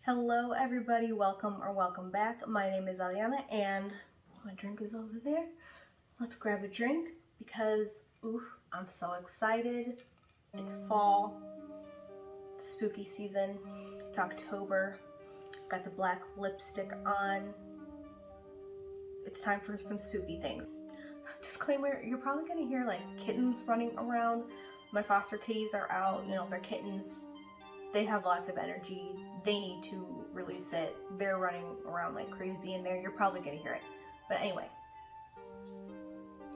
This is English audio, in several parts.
Hello everybody, welcome back. My name is Aliana and my drink is over there. Let's grab a drink because I'm so excited. It's fall, it's spooky season, it's October. Got the black lipstick on. It's time for some spooky things. Disclaimer, you're probably gonna hear like kittens running around. My foster kitties are out, they're kittens. They have lots of energy. They need to release it. They're running around like crazy in there. You're probably gonna hear it. But anyway,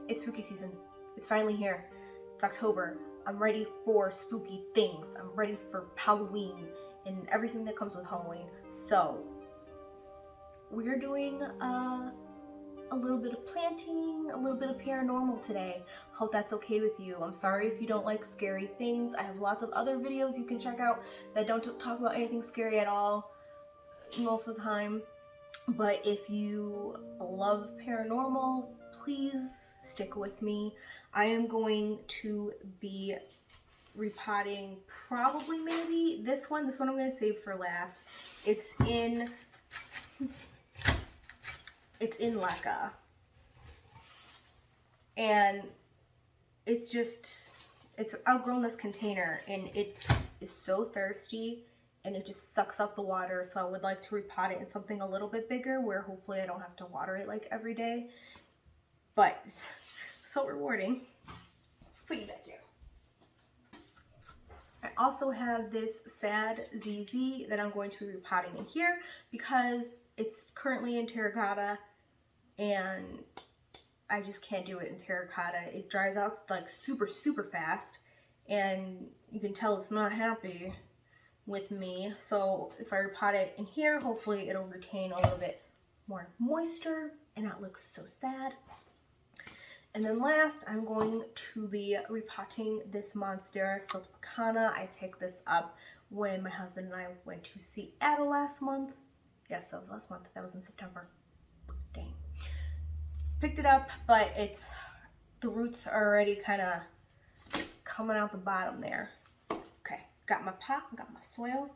it's spooky season. It's finally here. It's October. I'm ready for spooky things. I'm ready for Halloween and everything that comes with Halloween. So, we're doing a little bit of planting, a little bit of paranormal today. Hope that's okay with you. I'm sorry if you don't like scary things. I have lots of other videos you can check out that don't talk about anything scary at all most of the time. But if you love paranormal, please stick with me. I am going to be repotting probably maybe this one. This one I'm going to save for last. It's in leca, and it's outgrown this container and it is so thirsty and it just sucks up the water. So I would like to repot it in something a little bit bigger where hopefully I don't have to water it like every day, but it's so rewarding. Let's put you back here. I also have this sad ZZ that I'm going to be repotting in here because it's currently in terracotta and I just can't do it in terracotta. It dries out like super fast and you can tell it's not happy with me. So if I repot it in here, hopefully it'll retain a little bit more moisture and not look so sad. And then last, I'm going to be repotting this Monstera Sultana. I picked this up when my husband and I went to Seattle last month. Yes, that was last month. That was in September. Dang. Picked it up, but the roots are already kind of coming out the bottom there. Okay, got my pot, got my soil.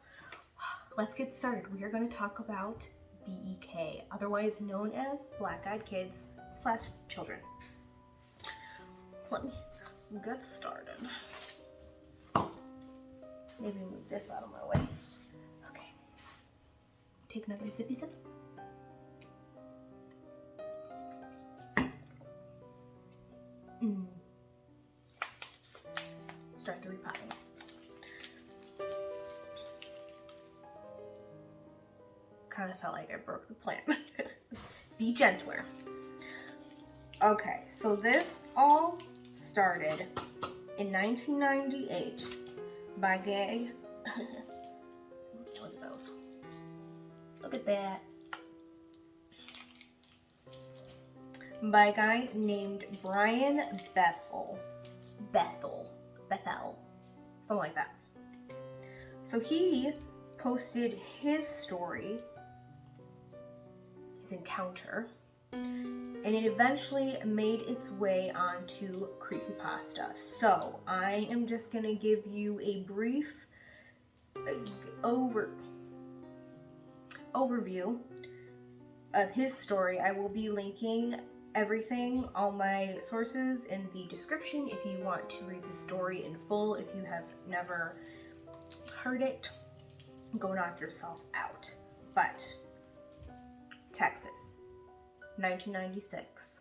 Let's get started. We are going to talk about BEK, otherwise known as black-eyed kids / children. Let me get started. Maybe move this out of my way. Okay. Take another sippy sip. Start the repotting. Kind of felt like I broke the plant. Be gentler. Okay, so this all started in 1998 by gay. Look at those. Look at that. By a guy named Brian Bethel, something like that. So he posted his story, his encounter, and it eventually made its way onto creepypasta. So I am just gonna give you a brief overview of his story. I will be linking everything, all my sources, in the description if you want to read the story in full. If you have never heard it, go knock yourself out. But Texas, 1996.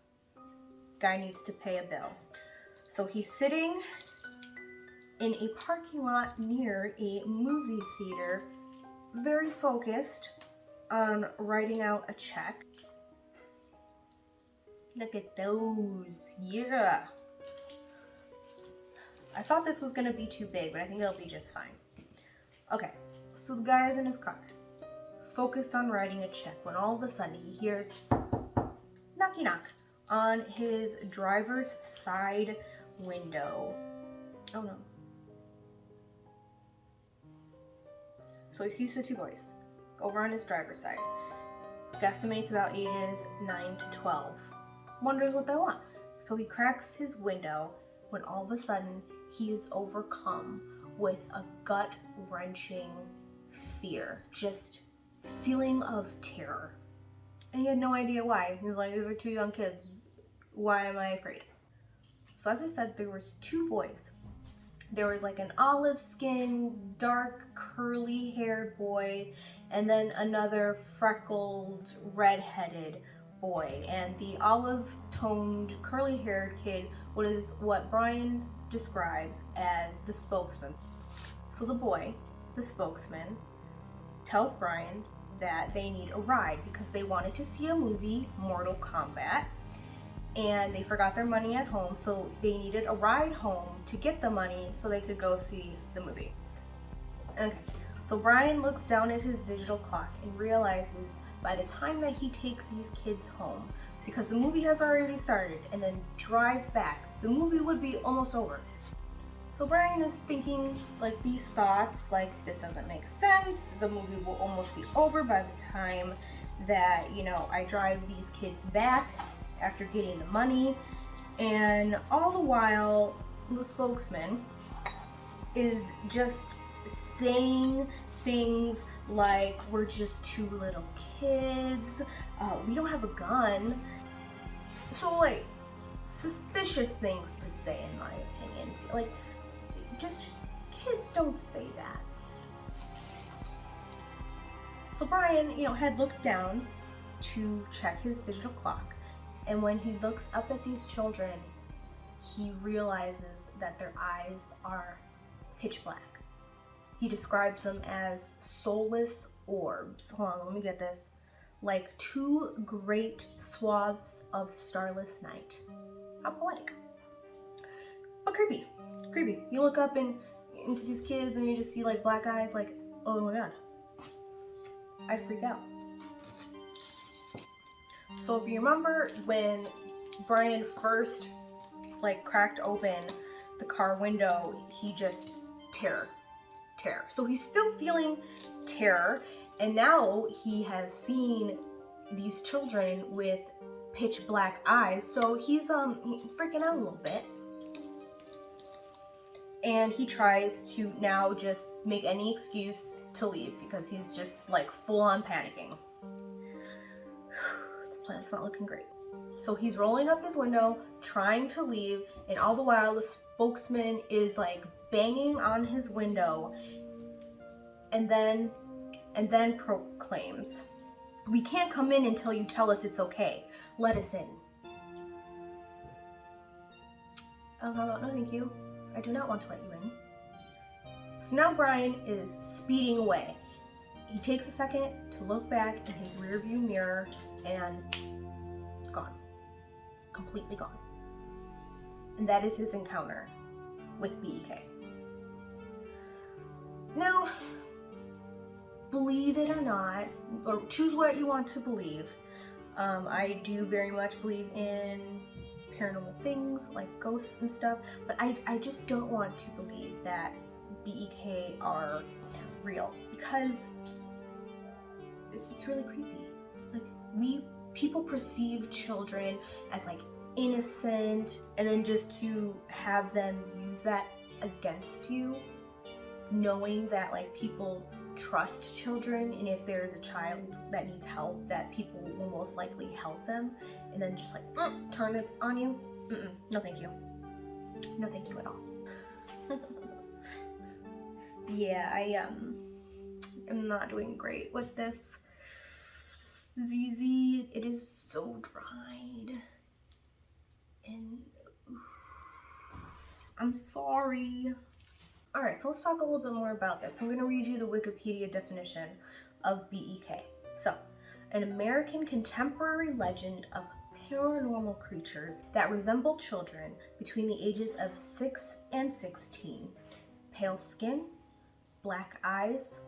Guy needs to pay a bill. So he's sitting in a parking lot near a movie theater, very focused on writing out a check. Look at those, yeah. I thought this was gonna be too big, but I think it'll be just fine. Okay, so the guy is in his car, focused on writing a check, when all of a sudden he hears knocky knock on his driver's side window. Oh no. So he sees the two boys over on his driver's side. Guesstimates about ages 9 to 12. Wonders what they want. So he cracks his window when all of a sudden he is overcome with a gut-wrenching fear. Just feeling of terror. And he had no idea why. He was like, these are two young kids. Why am I afraid? So as I said, there was two boys. There was like an olive skin, dark, curly haired boy, and then another freckled, red-headed boy. And the olive toned, curly haired kid was what Brian describes as the spokesman. So the boy, the spokesman, tells Brian that they need a ride because they wanted to see a movie, Mortal Kombat, and they forgot their money at home, so they needed a ride home to get the money so they could go see the movie. Okay, so Brian looks down at his digital clock and realizes by the time that he takes these kids home, because the movie has already started, and then drive back, the movie would be almost over. So Brian is thinking like these thoughts, like this doesn't make sense, the movie will almost be over by the time that, you know, I drive these kids back after getting the money. And all the while, the spokesman is just saying things like, we're just two little kids, we don't have a gun. So like, suspicious things to say in my opinion. Like, just kids don't say that. So Brian, you know, had looked down to check his digital clock, and when he looks up at these children, he realizes that their eyes are pitch black. He describes them as soulless orbs. Hold on, let me get this. Like two great swaths of starless night. How poetic. But creepy. Creepy. You look up into these kids and you just see like black eyes, like, oh my god. I'd freak out. So if you remember when Brian first like cracked open the car window, he just terror. So he's still feeling terror, and now he has seen these children with pitch black eyes, so he's freaking out a little bit. And he tries to now just make any excuse to leave because he's just like full on panicking. This plan's not looking great. So he's rolling up his window, trying to leave, and all the while the spokesman is like banging on his window and then proclaims, "We can't come in until you tell us it's okay. Let us in." Oh, no, thank you. I do not want to let you in. So now Brian is speeding away. He takes a second to look back in his rearview mirror and gone. Completely gone. And that is his encounter with BEK. Now, believe it or not, or choose what you want to believe, I do very much believe in paranormal things like ghosts and stuff, but I just don't want to believe that BEK are real because it's really creepy. Like, people perceive children as like innocent, and then just to have them use that against you, knowing that like people trust children, and if there's a child that needs help, that people will most likely help them, and then just like turn it on you. No thank you. No thank you at all. Yeah, I am not doing great with this ZZ. It is so dried, and I'm sorry. Alright, so let's talk a little bit more about this. I'm going to read you the Wikipedia definition of BEK. So, an American contemporary legend of paranormal creatures that resemble children between the ages of 6 and 16, pale skin, black eyes,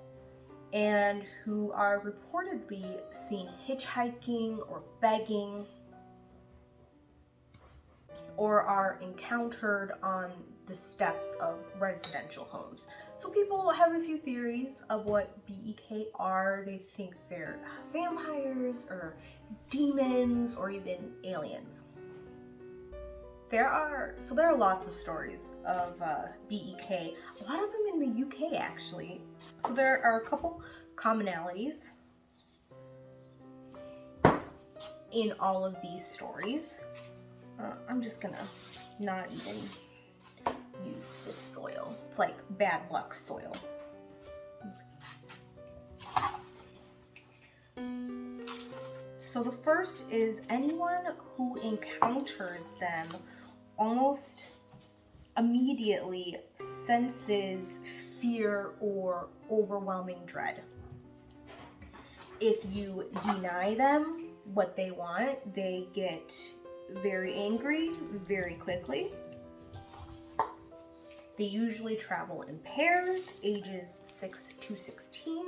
and who are reportedly seen hitchhiking or begging, or are encountered on the steps of residential homes. So people have a few theories of what BEK are. They think they're vampires or demons or even aliens. There are lots of stories of BEK, a lot of them in the UK actually. So there are a couple commonalities. in all of these stories. I'm just gonna not even use this soil. It's like bad luck soil. So the first is anyone who encounters them almost immediately senses fear or overwhelming dread. If you deny them what they want, they get very angry very quickly. They usually travel in pairs, ages 6 to 16.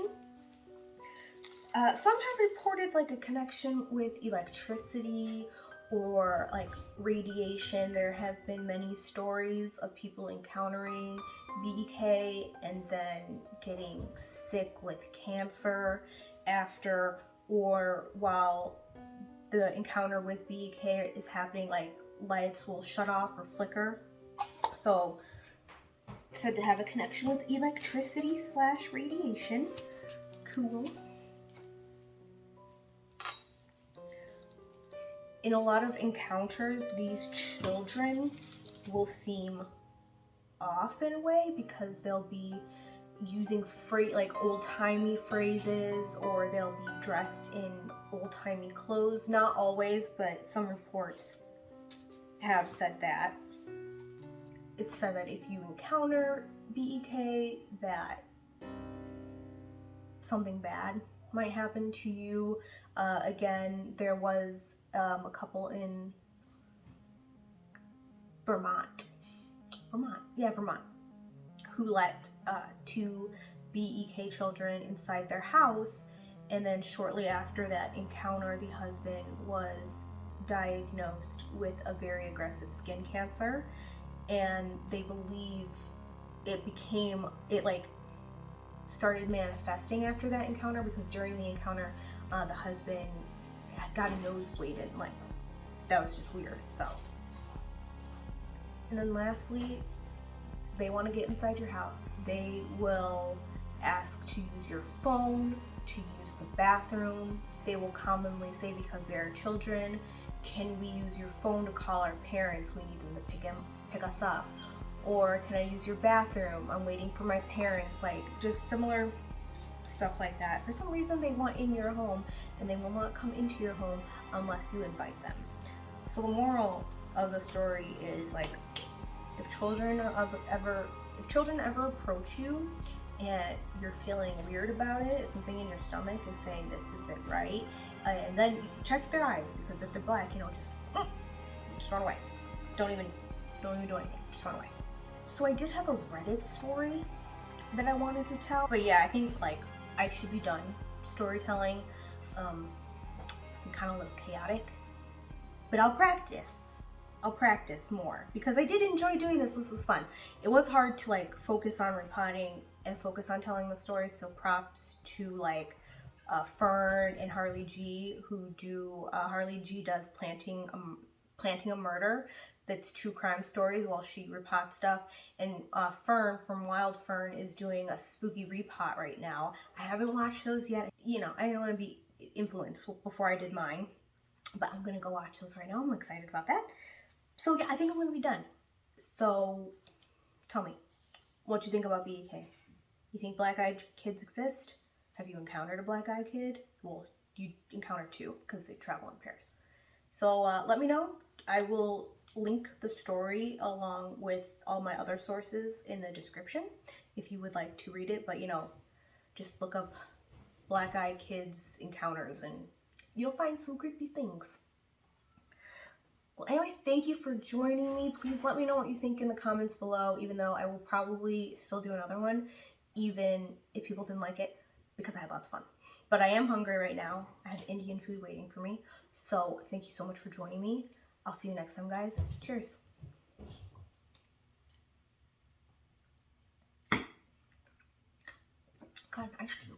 Some have reported like a connection with electricity or like radiation. There have been many stories of people encountering BEK and then getting sick with cancer after, or while the encounter with BEK is happening, like lights will shut off or flicker. So said to have a connection with electricity / radiation. Cool. In a lot of encounters, these children will seem off in a way because they'll be using like old-timey phrases, or they'll be dressed in old-timey clothes. Not always, but some reports have said that. It's said that if you encounter BEK, that something bad might happen to you. Again, there was a couple in Vermont, who let 2 BEK children inside their house, and then shortly after that encounter, the husband was diagnosed with a very aggressive skin cancer, and they believe it like started manifesting after that encounter, because during the encounter the husband got a nosebleed, and like that was just weird. So, and then lastly, they want to get inside your house. They will ask to use your phone, to use the bathroom. They will commonly say, because they are children, can we use your phone to call our parents? We need them to pick us up. Or can I use your bathroom? I'm waiting for my parents. Like just similar stuff like that. For some reason they want in your home, and they will not come into your home unless you invite them. So the moral of the story is, like, if children ever approach you and you're feeling weird about it, if something in your stomach is saying this isn't right, and then check their eyes, because if they're black, just run away. Don't even do anything. Just run away. So I did have a Reddit story that I wanted to tell, but yeah, I think like I should be done storytelling. It's been kind of a little chaotic, but I'll practice more, because I did enjoy doing this. This was fun. It was hard to like focus on repotting and focus on telling the story, so props to like Fern and Harley G, who do Harley G does planting a murder that's true crime stories while she repots stuff, and Fern from Wild Fern is doing a spooky repot right now. I haven't watched those yet. I didn't want to be influenced before I did mine, but I'm gonna go watch those right now. I'm excited about that. So yeah, I think I'm gonna be done. So tell me, what you think about BEK? You think black-eyed kids exist? Have you encountered a black-eyed kid? Well, you encountered 2 because they travel in pairs. So let me know. I will link the story along with all my other sources in the description if you would like to read it. But just look up black-eyed kids encounters and you'll find some creepy things. Well, anyway, thank you for joining me. Please let me know what you think in the comments below, even though I will probably still do another one, even if people didn't like it, because I had lots of fun. But I am hungry right now. I have Indian food waiting for me. So thank you so much for joining me. I'll see you next time, guys. Cheers. God, ice cube.